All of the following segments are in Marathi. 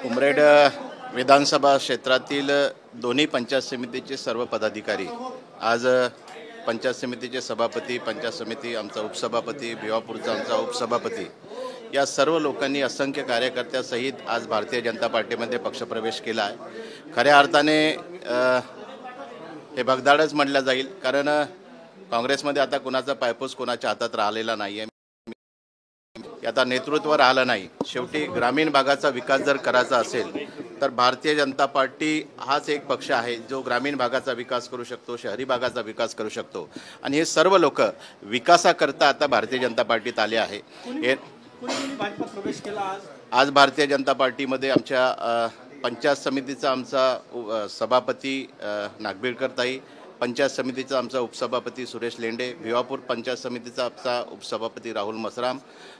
उमरेड विधानसभा क्षेत्रातील दोन्ही पंचायत समितीचे सर्व पदाधिकारी आज पंचायत समितीचे सभापती, पंचायत समिती आमचा उपसभापती, भिवापूरचा आमचा उपसभापती या सर्व लोकांनी असंख्य कार्यकर्त्यासहित आज भारतीय जनता पार्टीमध्ये पक्षप्रवेश केला आहे। खऱ्या अर्थाने हे भगदाडच म्हटलं जाईल, कारण काँग्रेसमध्ये आता कुणाचा पायपूस कोणाच्या हातात राहिलेला नाही आहे, आता नेतृत्व राहिलं नाही। शेवटी ग्रामीण भागाचा विकास जर करायचा असेल तर भारतीय जनता पार्टी हाच एक पक्ष आहे जो ग्रामीण भागाचा विकास करू शकतो, शहरी भागाचा विकास करू शकतो आणि हे सर्व लोक विकासाकरता आता भारतीय जनता पार्टीत आले आहे। आज भारतीय जनता पार्टीमध्ये आमच्या पंचायत समितीचा आमचा सभापती नागबीळकर ताई, पंचायत समितीचा आमचा उपसभापती सुरेश लेंडे, भिवापूर पंचायत समितीचा आमचा उपसभापती राहुल मसराम,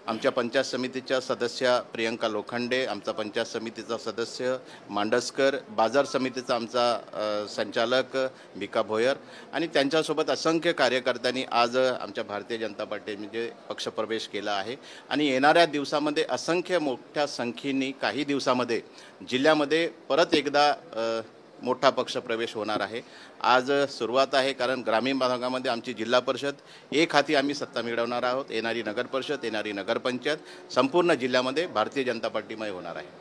आमच्या पंचायत समितीच्या सदस्य प्रियंका लोखंडे, आमचा पंचायत समितीचा सदस्य मांडसकर, बाजार समितीचा आमचा संचालक भिका भोयर आणि त्यांच्यासोबत असंख्य कार्यकर्त्यांनी आज आमच्या भारतीय जनता पार्टीमध्ये पक्षप्रवेश केला आहे आणि येणाऱ्या दिवसामध्ये असंख्य मोठ्या संख्येने काही दिवसामध्ये जिल्ह्यामध्ये परत एकदा मोठा पक्षप्रवेश होणार आहे। आज सुरुवात आहे, कारण ग्रामीण भागामध्ये आमची जिल्हा परिषद एक हाती आम्ही सत्ता मिळवणार आहोत। येणारी नगर परिषद, येणारी नगरपंचायत संपूर्ण जिल्ह्यामध्ये भारतीय जनता पार्टीमय होणार आहे।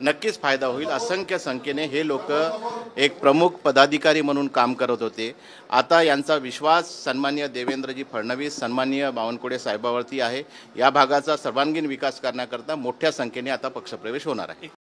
नक्कीच फायदा होईल। असंख्य संख्येने हे लोक एक प्रमुख पदाधिकारी म्हणून काम करत होते, आता यांचा विश्वास सन्माननीय देवेंद्रजी फडणवीस, सन्माननीय बावनकुळे साहेबांवरती आहे। या भागाचा सर्वांगीण विकास करण्याकरता मोठ्या संख्येने आता पक्षप्रवेश होणार आहे।